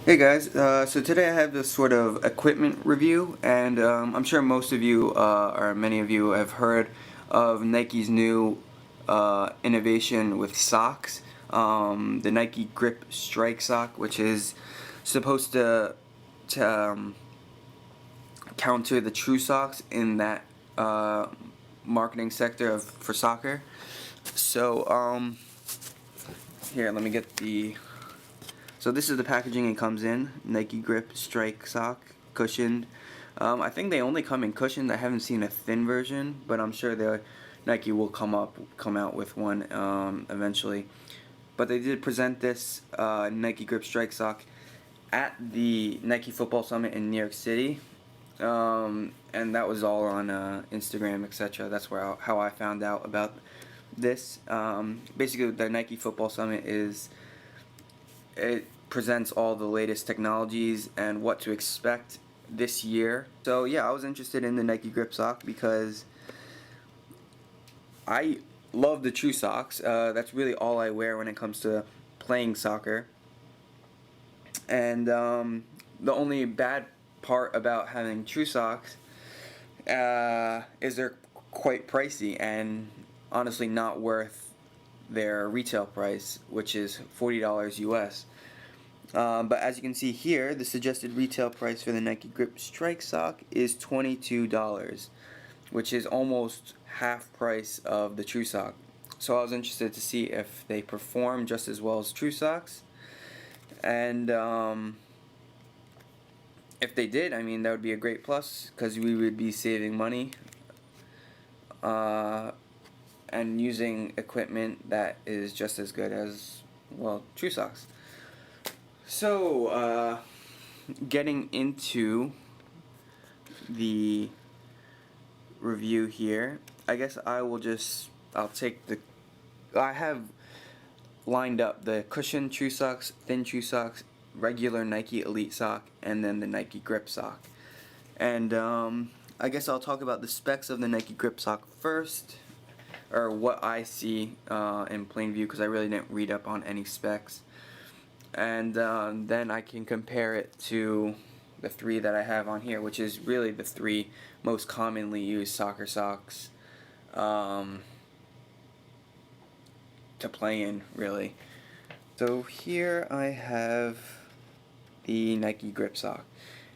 Hey guys, so today I have this sort of equipment review, and I'm sure most of you, or many of you, have heard of Nike's new innovation with socks, the Nike Grip Strike sock, which is supposed to counter the Trusox in that uh, marketing sector for soccer. So here, let me get the. So this is the packaging it comes in. Nike Grip Strike sock, cushioned. I think they only come in cushioned. I haven't seen a thin version, but I'm sure Nike will come out with one eventually. But they did present this Nike Grip Strike sock at the Nike Football Summit in New York City, and that was all on Instagram, etc. That's how I found out about this. Basically, the Nike Football Summit is it presents all the latest technologies and what to expect this year. So yeah, I was interested in the Nike Grip sock because I love the Trusox. That's really all I wear when it comes to playing soccer. And the only bad part about having Trusox is they're quite pricey and honestly not worth their retail price, which is $40 US. But as you can see here, the suggested retail price for the Nike Grip Strike sock is $22, which is almost half price of the True Sock. So I was interested to see if they perform just as well as True Socks, and if they did, I mean that would be a great plus because we would be saving money uh, and using equipment that is just as good as True Socks. So getting into the review here, I guess I'll take I have lined up the cushion True Socks, thin True Socks, regular Nike Elite sock, and then the Nike Grip sock. And I guess I'll talk about the specs of the Nike Grip sock first, or what I see in plain view, because I really didn't read up on any specs. And then I can compare it to the three that I have on here, which is really the three most commonly used soccer socks to play in, really. So here I have the Nike Grip sock.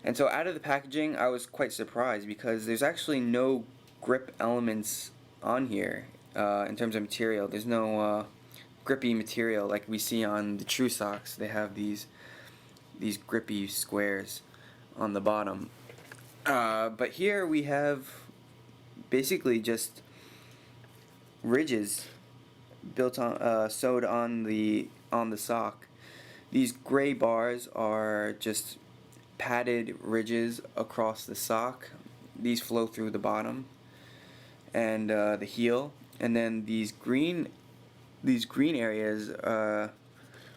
And so out of the packaging, I was quite surprised because there's actually no grip elements on here in terms of material. There's no grippy material like we see on the True Socks. They have these grippy squares on the bottom. But here we have basically just ridges built on sewed on the sock. These gray bars are just padded ridges across the sock. These flow through the bottom and the heel, and then these green areas.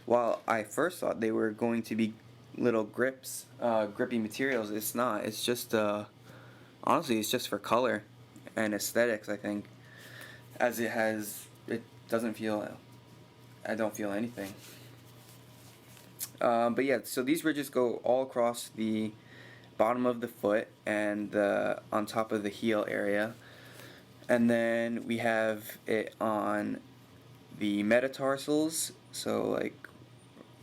While I first thought they were going to be little grippy materials, it's not. It's just honestly, it's just for color and aesthetics, I think, as it doesn't feel. I don't feel anything. But yeah, so these ridges go all across the bottom of the foot and on top of the heel area. And then we have it on the metatarsals, so like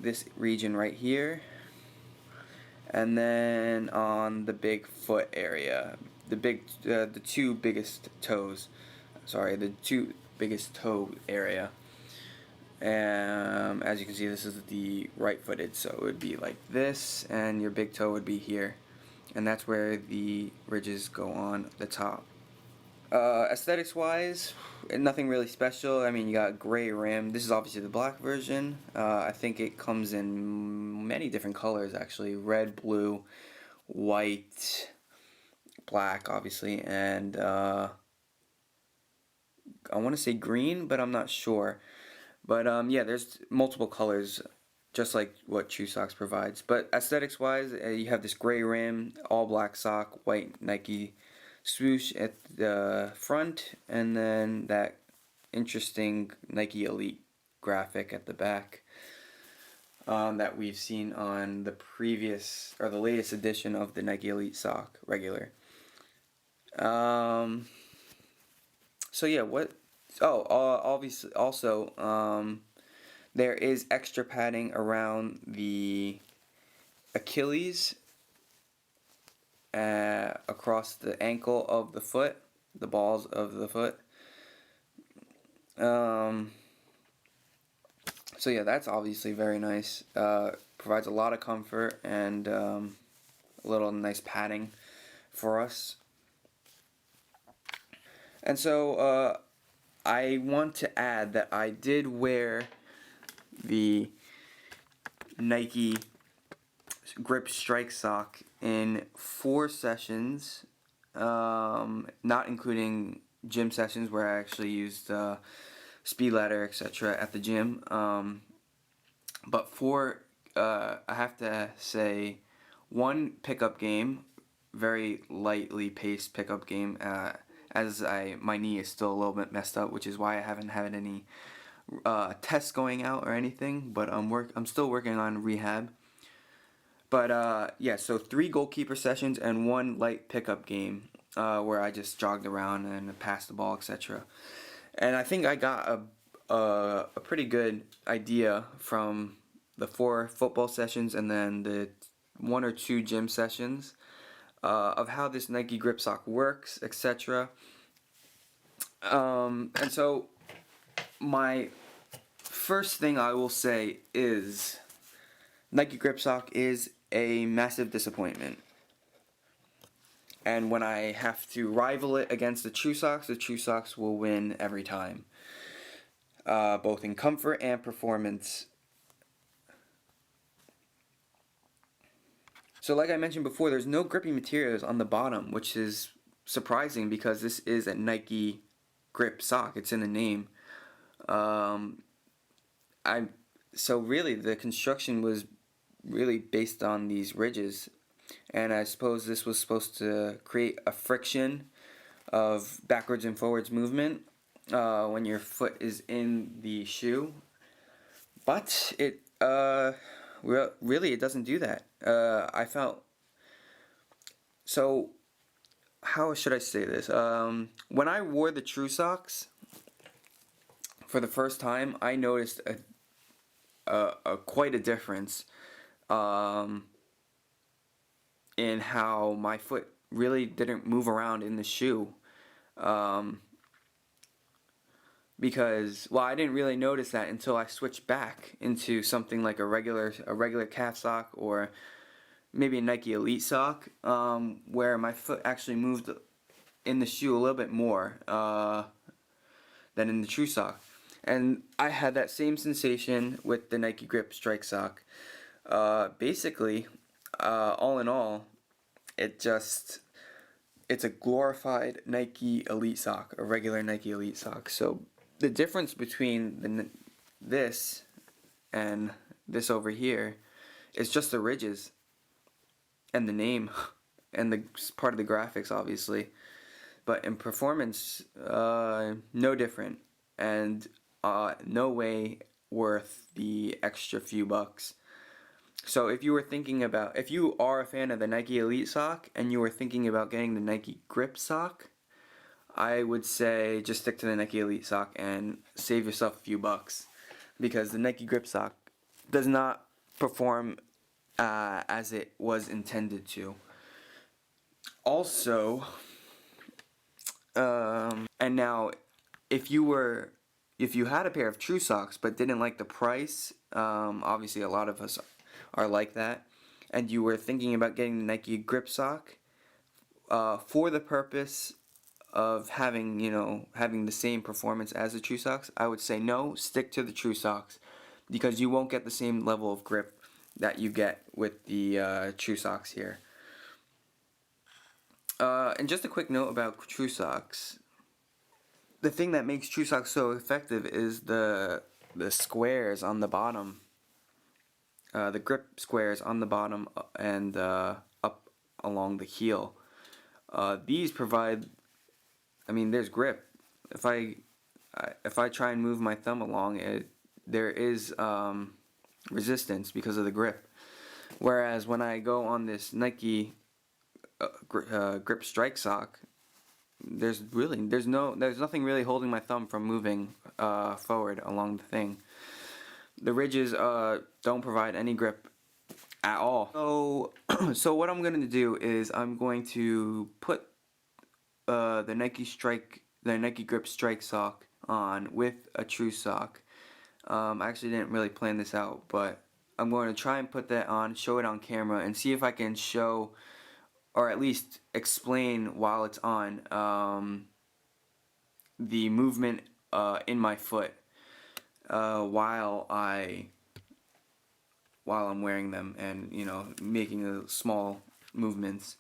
this region right here. And then on the big foot area, the two biggest toes. Sorry, the two biggest toe area. As you can see, this is the right-footed, so it would be like this, and your big toe would be here, and that's where the ridges go on the top. Aesthetics-wise, nothing really special. I mean, you got gray rim. This is obviously the black version. I think it comes in many different colors, actually. Red, blue, white, black, obviously, and I want to say green, but I'm not sure. But yeah, there's multiple colors, just like what True Socks provides. But aesthetics wise, you have this gray rim, all black sock, white Nike swoosh at the front, and then that interesting Nike Elite graphic at the back. that we've seen on the previous or the latest edition of the Nike Elite Sock regular. So yeah, what? Oh, obviously, also, there is extra padding around the Achilles, across the ankle of the foot, the balls of the foot. So yeah, that's obviously very nice. Provides a lot of comfort and a little nice padding for us. And so I want to add that I did wear the Nike Grip Strike Sock in 4 sessions, not including gym sessions where I actually used speed ladder, etc. at the gym. But for, I have to say, one pickup game, very lightly paced pickup game, as my knee is still a little bit messed up, which is why I haven't had any tests going out or anything. But I'm still working on rehab. But yeah, so 3 goalkeeper sessions and 1 light pickup game where I just jogged around and passed the ball, etc. And I think I got a pretty good idea from the 4 football sessions and then the 1 or 2 gym sessions of how this Nike Grip Sock works, etc. And so my first thing I will say is Nike Grip Sock is a massive disappointment. And when I have to rival it against the Trusox will win every time. Both in comfort and performance. So like I mentioned before, there's no grippy materials on the bottom, which is surprising because this is a Nike Grip Sock. It's in the name. So really the construction was really based on these ridges, and I suppose this was supposed to create a friction of backwards and forwards movement when your foot is in the shoe, but it really it doesn't do that. I felt so. How should I say this? When I wore the Trusox for the first time, I noticed quite a difference in how my foot really didn't move around in the shoe. Because, well, I didn't really notice that until I switched back into something like a regular calf sock or maybe a Nike Elite sock, where my foot actually moved in the shoe a little bit more than in the Trusox. And I had that same sensation with the Nike Grip Strike Sock. Basically, all in all, it's a glorified Nike Elite sock, a regular Nike Elite sock. So the difference between this and this over here is just the ridges and the name and the part of the graphics, obviously. But in performance, no different, and no way worth the extra few bucks. So if you are a fan of the Nike Elite sock and you were thinking about getting the Nike Grip sock, I would say just stick to the Nike Elite sock and save yourself a few bucks, because the Nike Grip sock does not perform as it was intended to. Also, and now if you had a pair of Trusox but didn't like the price, obviously a lot of us are like that, and you were thinking about getting the Nike Grip Sock for the purpose of having the same performance as the Trusox, I would say no, stick to the Trusox, because you won't get the same level of grip that you get with the Trusox here. And just a quick note about Trusox. The thing that makes Trusox so effective is the squares on the bottom. The grip squares on the bottom and up along the heel. These provide, there's grip. If I try and move my thumb along it, there is resistance because of the grip. Whereas when I go on this Nike grip strike sock, there's nothing really holding my thumb from moving forward along the thing. The ridges don't provide any grip at all. So what I'm going to do is I'm going to put the Nike grip strike sock on with a Trusox. I actually didn't really plan this out, but I'm going to try and put that on, show it on camera, and see if I can show, or at least explain while it's on, the movement in my foot while I'm wearing them, and making the small movements.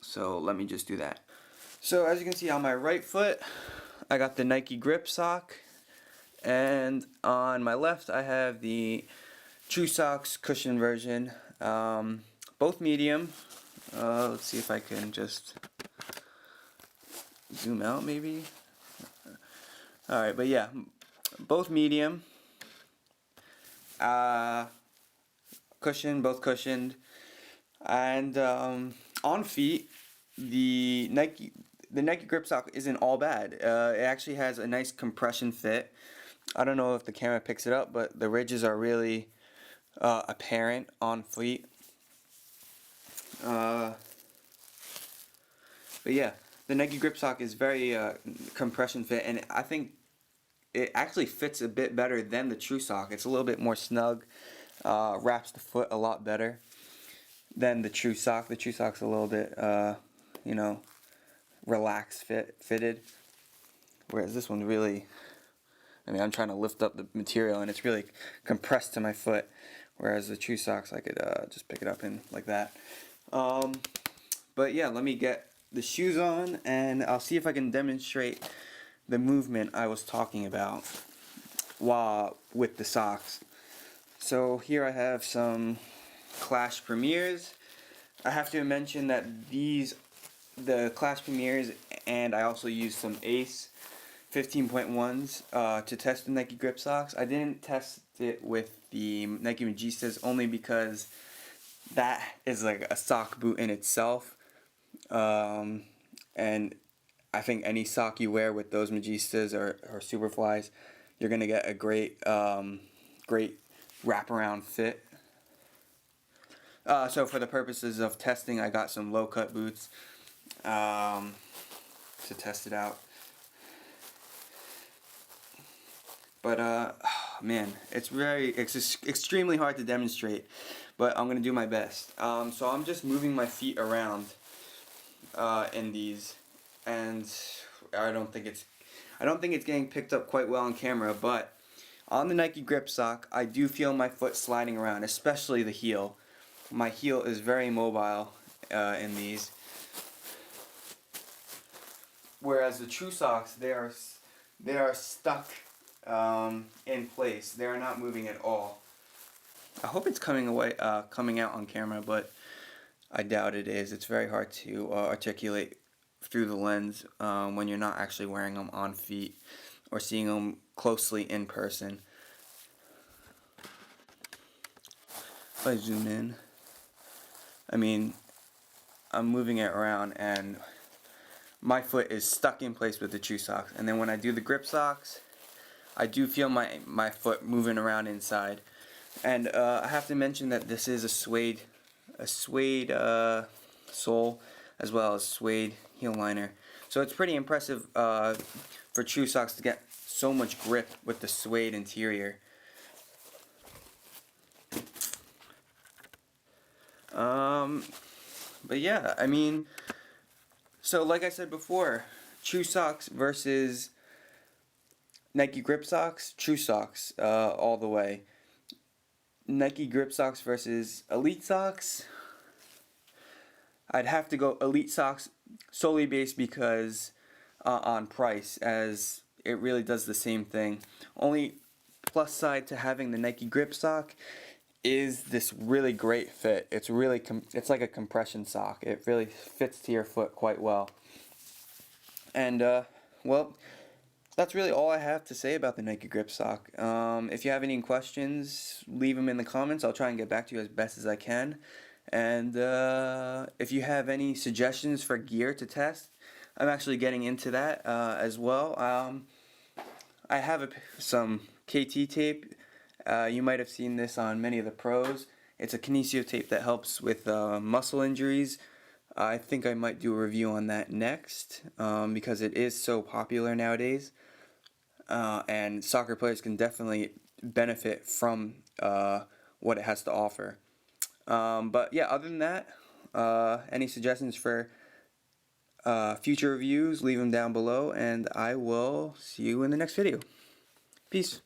So let me just do that. So as you can see, on my right foot I got the Nike grip sock, and on my left I have the Trusox cushion version, both medium. Let's see if I can just zoom out maybe. Alright, but yeah, both medium, both cushioned, and on feet, the Nike grip sock isn't all bad. It actually has a nice compression fit. I don't know if the camera picks it up, but the ridges are really apparent on feet. But yeah, the Nike grip sock is very compression fit, and I think it actually fits a bit better than the Trusox. It's a little bit more snug, wraps the foot a lot better than the Trusox. The Trusox a little bit, relaxed fitted, whereas this one really, I'm trying to lift up the material and it's really compressed to my foot, whereas the Trusox I could just pick it up in like that. But yeah, let me get the shoes on and I'll see if I can demonstrate the movement I was talking about while with the socks. So here I have some Clash Premiers. I have to mention that the Clash Premiers, and I also used some Ace 15.1s to test the Nike grip socks. I didn't test it with the Nike Magistas only because that is like a sock boot in itself, and I think any sock you wear with those Magistas or Superflies, you're gonna get a great wraparound fit. So for the purposes of testing, I got some low cut boots to test it out. But man, it's extremely hard to demonstrate, but I'm gonna do my best. So I'm just moving my feet around in these, and I don't think it's getting picked up quite well on camera, but on the Nike grip sock, I do feel my foot sliding around, especially the heel. My heel is very mobile in these, whereas the Trusox, they are stuck in place. They are not moving at all. I hope it's coming out on camera, but I doubt it is. It's very hard to articulate through the lens when you're not actually wearing them on feet or seeing them closely in person. If I zoom in, I'm moving it around and my foot is stuck in place with the Trusox. And then when I do the grip socks, I do feel my foot moving around inside. And I have to mention that this is a suede sole as well as suede heel liner. So it's pretty impressive for Trusox to get so much grip with the suede interior. But yeah, so like I said before, Trusox versus Nike grip socks, Trusox all the way. Nike grip socks versus Elite socks, I'd have to go Elite socks solely based because on price, as it really does the same thing. Only plus side to having the Nike grip sock is this really great fit. It's really it's like a compression sock. It really fits to your foot quite well. And well, that's really all I have to say about the Nike Grip Sock. If you have any questions, leave them in the comments. I'll try and get back to you as best as I can. And if you have any suggestions for gear to test, I'm actually getting into that as well. I have some KT tape. You might have seen this on many of the pros. It's a kinesio tape that helps with muscle injuries. I think I might do a review on that next because it is so popular nowadays. And soccer players can definitely benefit from what it has to offer. But yeah, other than that, any suggestions for future reviews, leave them down below, and I will see you in the next video. Peace.